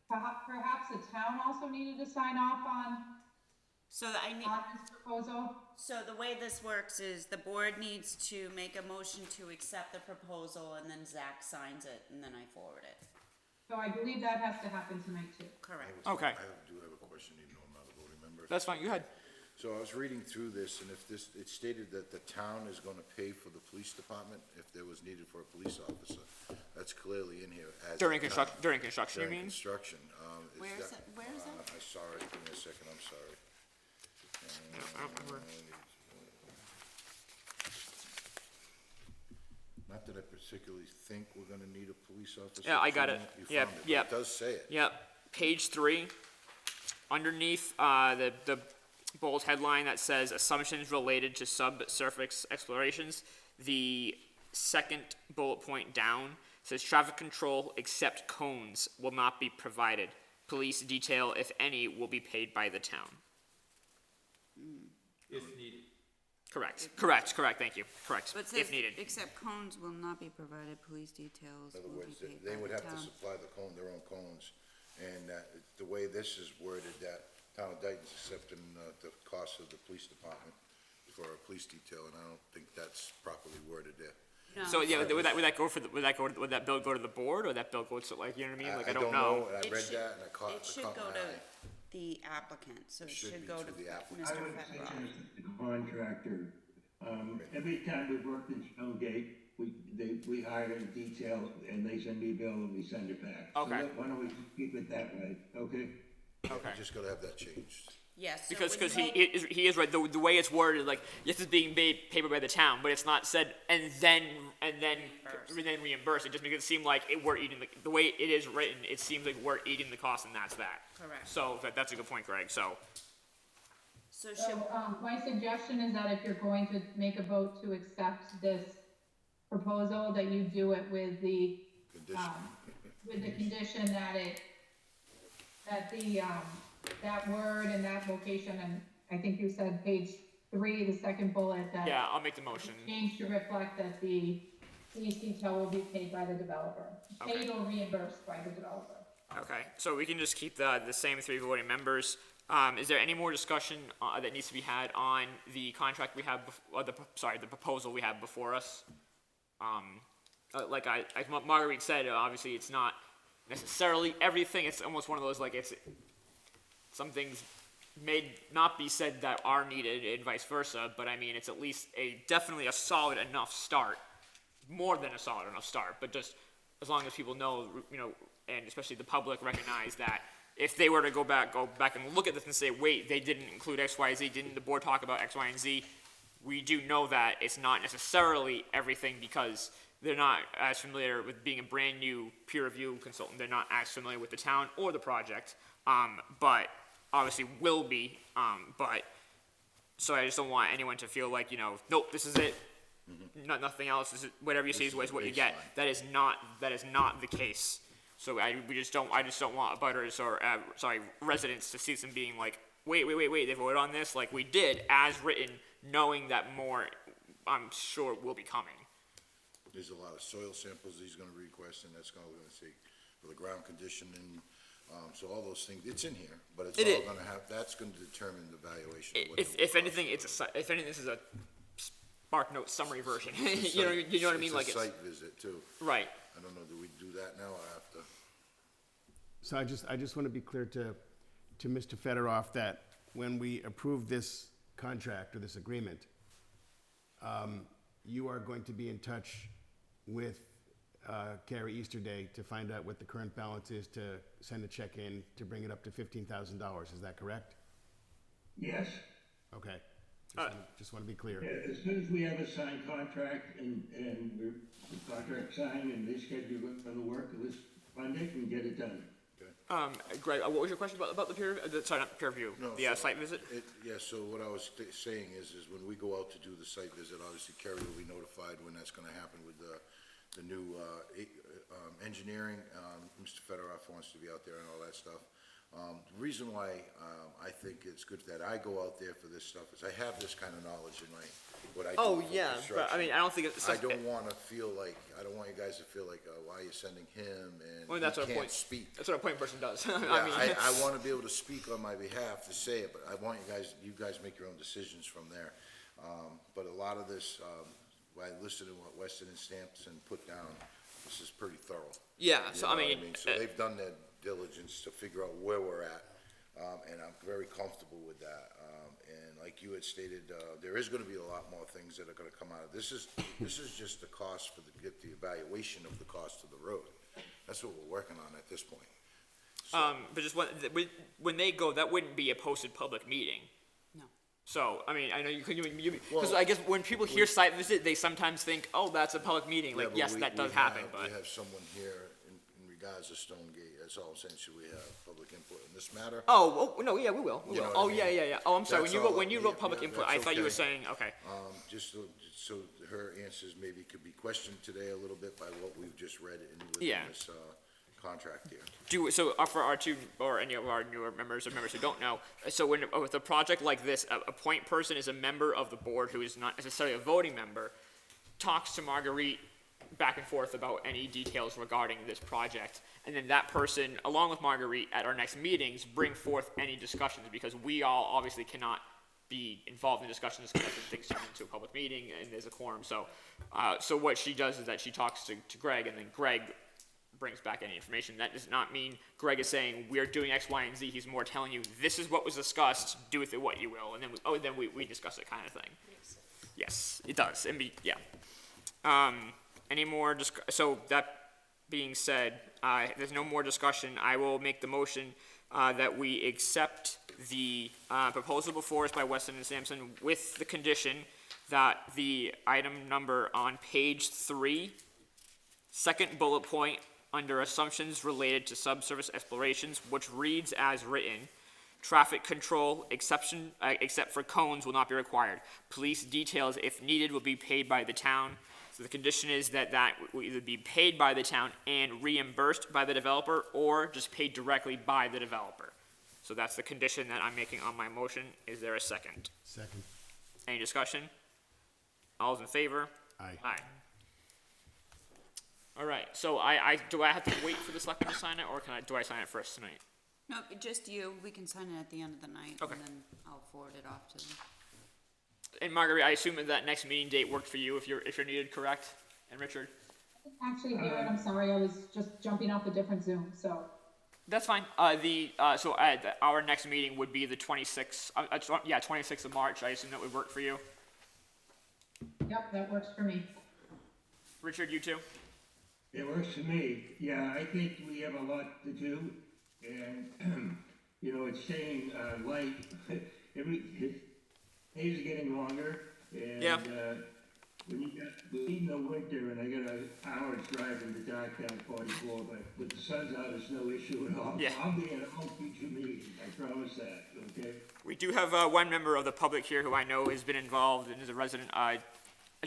perhaps the town also needed to sign off on So that I need, this proposal. so the way this works is the board needs to make a motion to accept the proposal, and then Zach signs it, and then I forward it. So I believe that has to happen tonight too. Correct. Okay, I do have a question, even though I'm not a voting member. that's fine, go ahead. So I was reading through this, and if this, it stated that the town is gonna pay for the police department if there was needed for a police officer. That's clearly in here as. During the town. during construction, you During mean? construction, Where is it? Where is it? I saw it, give me a second, I'm sorry. I don't remember. Not that I particularly think we're gonna need a police officer. Yeah, I got it. You Yeah, found yeah. It does say it. Yep, page 3, underneath, the bold headline that says assumptions related to subsurface explorations, the second bullet point down says traffic control except cones will not be provided. Police detail, if any, will be paid by the town. If needed. Correct, thank you, correct, But it says, if needed. except cones will not be provided, police details In other will be words, paid they by would the have to town. supply their own cones. And the way this is worded, that town of Dayton's accepting the cost of the police department for a police detail, and I don't think that's properly worded there. No. So, yeah, would that go for, would that bill go to the board, or that bill go to, like, you know what I mean, like, I don't know. And I It read should- that, and I caught It should my go eye. to the applicant, so it should should be go to to the applicant. I Mr. would Fedorov. suggest the contractor, every time we've worked in Stonegate, we hire a detail and they send me a bill and we send it back. So Okay. why don't we just keep it that way, okay? Okay. Just gotta have that changed. Yes. so Because when he is right. The way it's worded, like this is being paid by the town, but it's not said and then reimbursed. It just makes it seem like we're eating the way it is written. It seems like we're eating the cost, and that's that. Correct. So that's a good point, Greg. So So should, So, my suggestion is that if you're going to make a vote to accept this proposal, that you do it with the, condition that that word and that location, and I think you said page 3, the second bullet, that yeah, I'll make the motion. change to reflect that the police detail will be paid by the developer. Okay. Paid or reimbursed by the developer. Okay, so we can just keep the same 3 voting members. Is there any more discussion that needs to be had on the contract we have, the proposal we have before us? Like Marguerite said, obviously it's not necessarily everything. It's almost one of those, like, some things may not be said that are needed and vice versa, but I mean, it's at least definitely a solid enough start, more than a solid enough start, but just as long as people know, and especially the public recognize that if they were to go back and look at this and say, wait, they didn't include X, Y, Z, didn't the board talk about X, Y, and Z? We do know that it's not necessarily everything because they're not as familiar with being a brand new peer review consultant. They're not as familiar with the town or the project, but obviously will be. But so I just don't want anyone to feel like, nope, this is it. Nothing else. This is, whatever you see is what you get. That is not the case. So I just don't want abutters or residents to see them being like, wait, they voted on this like we did as written, knowing that more, I'm sure, will be coming. There's a lot of soil samples he's gonna request, and that's gonna see for the ground conditioning, So all those things, it's in here, but it's It all is. gonna have, that's gonna determine the valuation. of what If, it will if anything, cost. if anything, this is a Spark Note summary version. It's a you know, site- you know what I mean? Like It's a it's, site visit too. right. I don't know, do we do that now or after? So I just want to be clear to Mr. Fedorov that when we approve this contract or this agreement, you are going to be in touch with Gary Easterday to find out what the current balance is, to send a check in to bring it up to $15,000. Is that correct? Yes. Okay. Just want to be clear. Yeah, as soon as we have a signed contract and we're, the contract signed and they schedule for the work, let's fund it and get it done. Greg, what was your question about the peer? Sorry, not peer review. No, The so site visit. Yeah, so what I was saying is when we go out to do the site visit, obviously Kerry will be notified when that's gonna happen with the new, engineering. Mr. Fedorov wants to be out there and all that stuff. The reason why, I think it's good that I go out there for this stuff is I have this kind of knowledge in what I do. Oh for yeah, but I construction. mean, I don't think it's. I don't wanna feel like, I don't want you guys to feel like, why are you sending him and Well, that's he what a can't point. speak. That's what a point person does. Yeah, I mean, I wanna be able to speak on my behalf to say it, but I want you guys make your own decisions from there. But a lot of this, I listened to what Weston and Sampson put down, this is pretty thorough. yeah. You So know I what mean, So they've done their diligence to figure out where we're at, and I'm very comfortable with that. And like you had stated, there is gonna be a lot more things that are gonna come out of this. This is just the cost for get the evaluation of the cost of the road. That's what we're working on at this point. but just when they go, that wouldn't be a posted public meeting. No. So, I mean, I know you could, because Well, I guess when people hear site visit, they sometimes think, oh, that's a public meeting. Yeah, Like, but yes, we- that does we happen, have- but. We have someone here in regards to Stonegate, that's all I'm saying, should we have public input in this matter? Oh, no, yeah, we will. We You will. know what Oh, I yeah, mean? yeah, yeah. Oh, I'm sorry. That's When you all, wrote public yeah, input, that's I thought you were okay. saying, okay. Just so her answers maybe could be questioned today a little bit by what we've just read Yeah. within this, contract here. For our two, or any of our newer members or members who don't know, so with a project like this, a point person is a member of the board who is not necessarily a voting member, talks to Marguerite back and forth about any details regarding this project, and then that person, along with Marguerite, at our next meetings, bring forth any discussions, because we all obviously cannot be involved in discussions because things turn into a public meeting and there's a quorum, so what she does is that she talks to Greg, and then Greg brings back any information. That does not mean Greg is saying we're doing X, Y, and Z. He's more telling you this is what was discussed. Do with it what you will, and then we discuss it, kind of thing. Yes, it does. And yeah. Any more? So that being said, there's no more discussion. I will make the motion that we accept the proposal before us by Weston and Sampson with the condition that the item number on page 3, second bullet point, under assumptions related to subsurface explorations, which reads as written, traffic control exception, except for cones, will not be required. Police details, if needed, will be paid by the town. So the condition is that will either be paid by the town and reimbursed by the developer, or just paid directly by the developer. So that's the condition that I'm making on my motion. Is there a second? Second. Any discussion? All those in favor? Aye. Aye. All right, so do I have to wait for the selectman to sign it, or do I sign it first tonight? No, just you. We can sign it at the end of the night, Okay. and then I'll forward it off to them. And Marguerite, I assume that next meeting date worked for you if you're needed, correct? And Richard? Actually, Garrett, I'm sorry, I was just jumping off a different Zoom, so. That's fine. Our next meeting would be the 26th, 26th of March. I assume that would work for you. Yep, that works for me. Richard, you too? It works for me. Yeah, I think we have a lot to do, and, it's staying, light. Days are getting longer, and, Yeah. when in the winter, and I got an hour's drive in the dark down 44, but with the sun's out, it's no issue at all. Yeah. I'll be at all future meetings, I promise that, okay? We do have one member of the public here who I know has been involved and is a resident.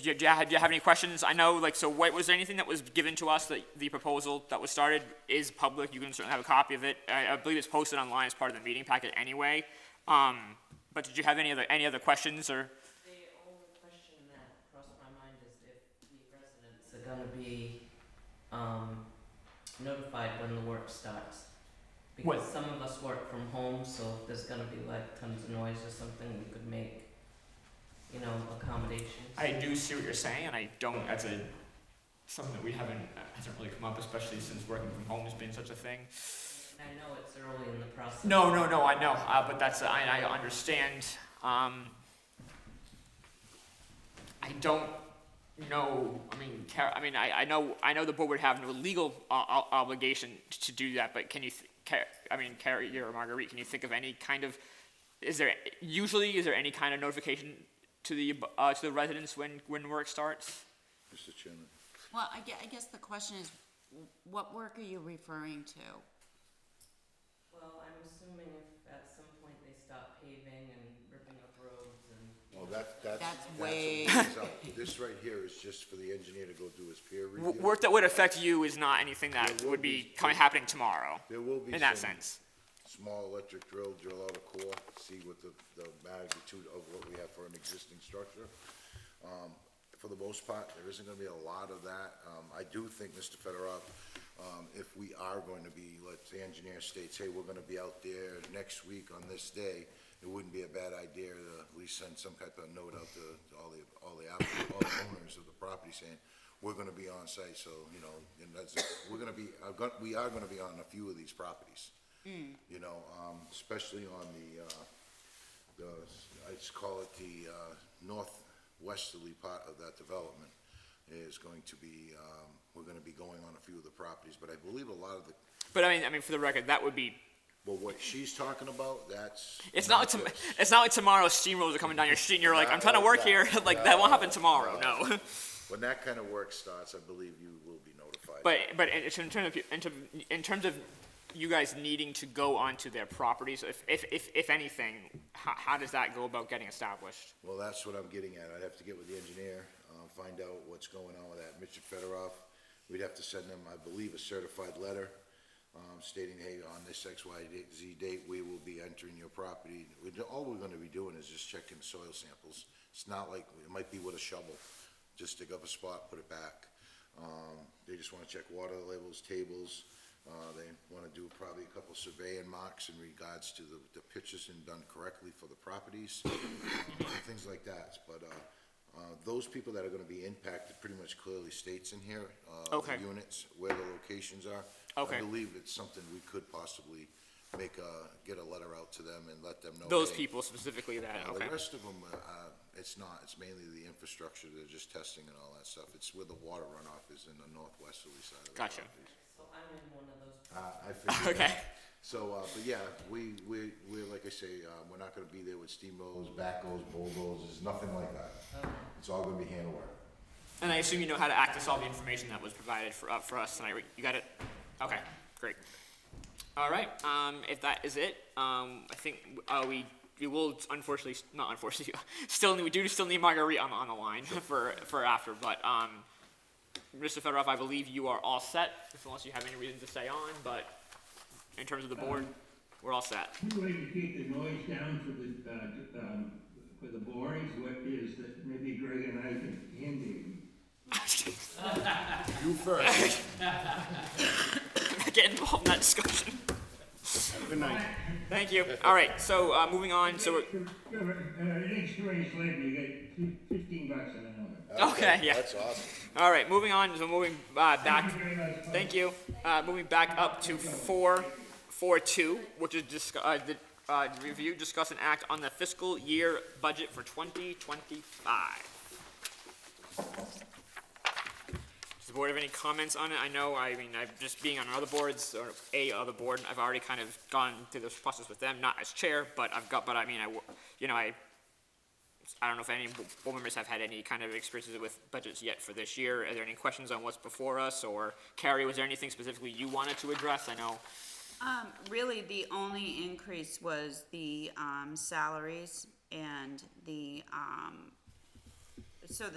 Do you have any questions? I know, was there anything that was given to us, that the proposal that was started is public? You can certainly have a copy of it. I believe it's posted online as part of the meeting packet anyway. But did you have any other questions, or? The only question that crossed my mind is if the residents are gonna be, notified when the work starts. What? Because some of us work from home, so if there's gonna be like tons of noise or something, we could make, accommodations. I do see what you're saying, and I don't, that's something that we hasn't really come up, especially since working from home has been such a thing. I know it's early in the process. No, I know, but that's, I understand, I don't know, I know the board would have no legal obligation to do that, but can you, Carrie or Marguerite, can you think of any kind of, is there any kind of notification to the residents when work starts? Mr. Chairman. Well, I guess the question is, what work are you referring to? Well, I'm assuming if at some point they stop paving and ripping up roads and. Well, that's way- This right here is just for the engineer to go do his peer review. Work that would affect you is not anything that There will would be be- happening tomorrow, There will be in that some sense. small electric drill out a core, see what the magnitude of what we have for an existing structure. For the most part, there isn't gonna be a lot of that. I do think, Mr. Fedorov, if we are going to be, let the engineer states, hey, we're gonna be out there next week on this day, it wouldn't be a bad idea to at least send some type of note out to all the owners of the property saying, we're gonna be on site, so, and that's, we are gonna be on a few of these properties. Especially on let's call it the northwesterly part of that development is going to be, we're gonna be going on a few of the properties, but I believe a lot of the, But for the record, that would be, well, what she's talking about, that's. it's not like tomorrow steamrollers are coming down your street and you're like, I'm trying to work here, like, that won't happen tomorrow, no. When that kind of work starts, I believe you will be notified. But in terms of you guys needing to go onto their properties, if anything, how does that go about getting established? Well, that's what I'm getting at. I'd have to get with the engineer, find out what's going on with that. Mr. Fedorov, we'd have to send them, I believe, a certified letter, stating, hey, on this XYZ date, we will be entering your property. All we're gonna be doing is just checking soil samples. It's not like, it might be with a shovel, just dig up a spot, put it back. They just wanna check water levels, tables. They wanna do probably a couple surveying marks in regards to the pitches and done correctly for the properties, things like that. But, those people that are gonna be impacted pretty much clearly states in here, Okay. the units, where the locations are. Okay. I believe it's something we could possibly get a letter out to them and let them know. Those hey, people specifically that, okay. The rest of them, it's not, it's mainly the infrastructure, they're just testing and all that stuff. It's where the water runoff is in the northwesterly side of the Gotcha. properties. So I'm in one of those. I figured. Okay. So, but yeah, we're, like I say, we're not gonna be there with steamrollers, backhoes, bulldozers, nothing like that. It's all gonna be hand work. And I assume you know how to access all the information that was provided for us tonight, right? You got it? Okay, great. All right, if that is it, I think, we will unfortunately, not unfortunately, we do still need Marguerite on the line for after, but, Mr. Fedorov, I believe you are all set, unless you have any reason to stay on, but in terms of the board, we're all set. One way to keep the noise down for the boys, what is that maybe Greg and I can hand you. You first. Get involved in that discussion. Good night. Thank you. All right, so, moving on, so we're, An experienced labor, you get $15 an hour. okay, yeah. That's awesome. All right, moving on, so moving back, Thank you very much. thank you. Moving back up to 4.2, which is the review, discuss, and act on the fiscal year budget for 2025. Does the board have any comments on it? I know, I've just being on other boards, or other board, I've already kind of gone through this process with them, not as chair, but I don't know if any board members have had any kind of experiences with budgets yet for this year. Are there any questions on what's before us? Or Carrie, was there anything specifically you wanted to address? I know. Really, the only increase was the, salaries and the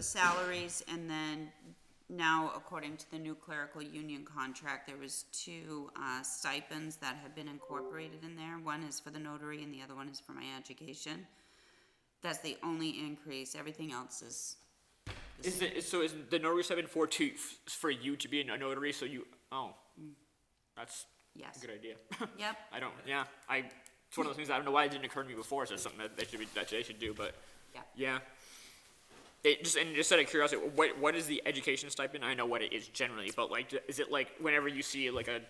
salaries, and then now, according to the new clerical union contract, there was 2, stipends that have been incorporated in there. One is for the notary and the other one is for my education. That's the only increase. Everything else is. Is the notary stipend for you to be a notary? So you, that's Yes. Good idea. Yep. I don't, yeah, it's one of those things, I don't know why it didn't occur to me before, so it's something that they should do, but, Yep. yeah. And just out of curiosity, what is the education stipend? I know what it is generally, but like, is it like whenever you see like a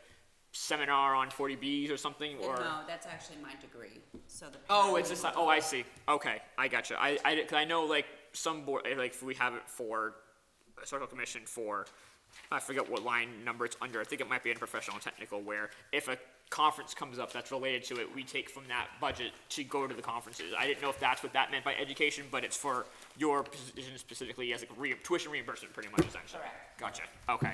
seminar on 40Bs or something, or? No, that's actually my degree, so the. Oh, it's just, I see, okay, I gotcha, cause I know like some board, like if we have it for a circle commission for, I forget what line number it's under, I think it might be in professional and technical, where if a conference comes up that's related to it, we take from that budget to go to the conferences. I didn't know if that's what that meant by education, but it's for your position specifically as like tuition reimbursement, pretty much, essentially. Correct. Gotcha, okay.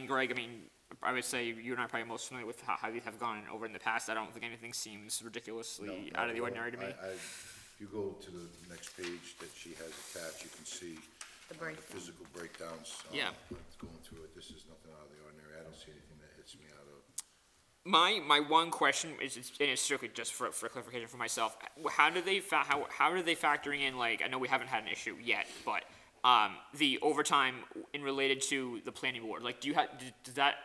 Greg, I would say you and I are probably most familiar with how these have gone over in the past. I don't think anything seems ridiculously out of the ordinary to me. If you go to the next page that she has attached, you can see The the breakdown. physical breakdowns. Yeah. Going through it, this is nothing out of the ordinary. I don't see anything that hits me out of. My one question is, and it's strictly just for clarification for myself, how do they factoring in, like, I know we haven't had an issue yet, but the overtime in related to the planning board, like, does that,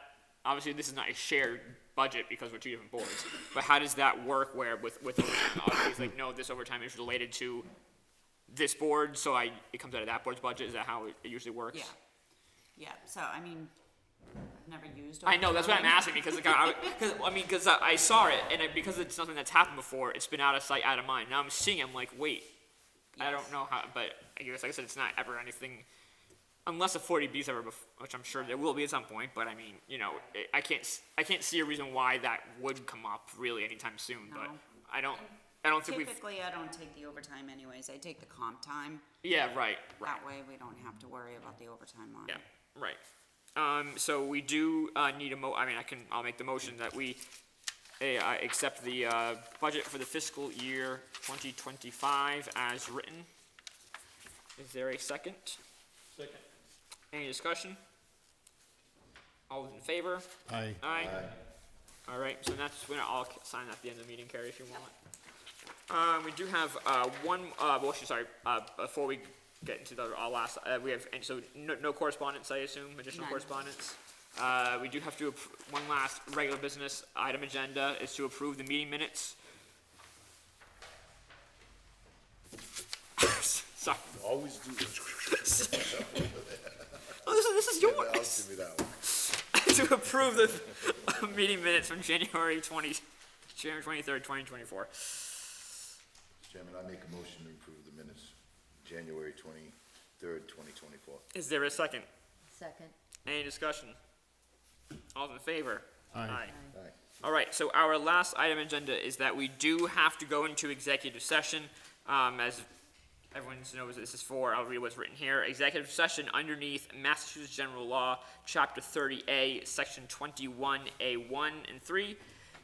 obviously this is not a shared budget because we're two different boards, but how does that work where with overtime, obviously it's like, no, this overtime is related to this board, so it comes out of that board's budget, is that how it usually works? Yeah. Yeah, so, I've never used. I know, that's what I'm overtime. asking, because I saw it, and because it's something that's happened before, it's been out of sight, out of mind. Now I'm seeing it, I'm like, wait, I don't know how, but I guess, like I said, it's not ever anything, unless a 40B's ever, which I'm sure there will be at some point, but I can't see a reason why that would come up really anytime soon, but No. I don't think we've, Typically, I don't take the overtime anyways, I take the comp time. yeah, right. That way, we don't have to worry about the overtime line. Yeah, right. So we do need I'll make the motion that we accept the budget for the fiscal year 2025 as written. Is there a second? Second. Any discussion? All those in favor? Aye. Aye. All right, so that's when I'll sign at the end of the meeting, Carrie, if you want. We do have before we get into the last, we have, and so no correspondence, I assume, additional None. correspondence. We do have to, one last regular business item agenda is to approve the meeting minutes. Sorry. Always do this. Oh, this is yours. I'll give you that one. To approve the meeting minutes from January 23rd, 2024. Chairman, I make a motion to approve the minutes, January 23rd, 2024. Is there a second? Second. Any discussion? All in favor? Aye. Aye. All right, so our last item agenda is that we do have to go into executive session. As everyone knows, this is for, I'll read what's written here. Executive session underneath Massachusetts General Law, Chapter 30A, Section 21A1 and 3,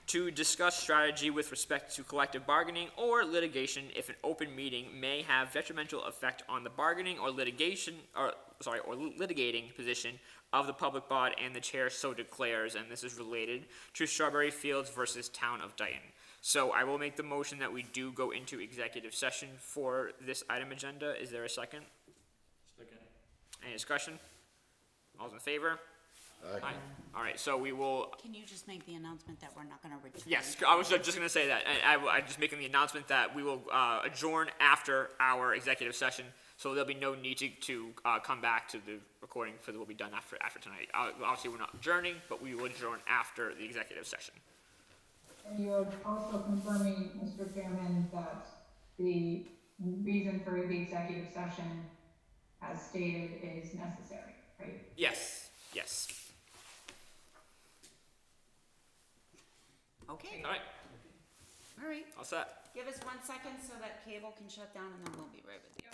to discuss strategy with respect to collective bargaining or litigation if an open meeting may have detrimental effect on the bargaining or litigating position of the public body and the chair so declares, and this is related to Strawberry Fields versus Town of Dayton. So I will make the motion that we do go into executive session for this item agenda. Is there a second? Second. Any discussion? All's in favor? Aye. All right, so we will, Can you just make the announcement that we're not gonna return? yes, I was just gonna say that. I'm just making the announcement that we will adjourn after our executive session, so there'll be no need to come back to the recording for what will be done after tonight. Obviously, we're not adjourning, but we will adjourn after the executive session. And you're also confirming, Mr. Chairman, that the reason for the executive session as stated is necessary, right? Yes, yes. Okay, All right, all right. all set. Give us 1 second so that cable can shut down and then we'll be right with you.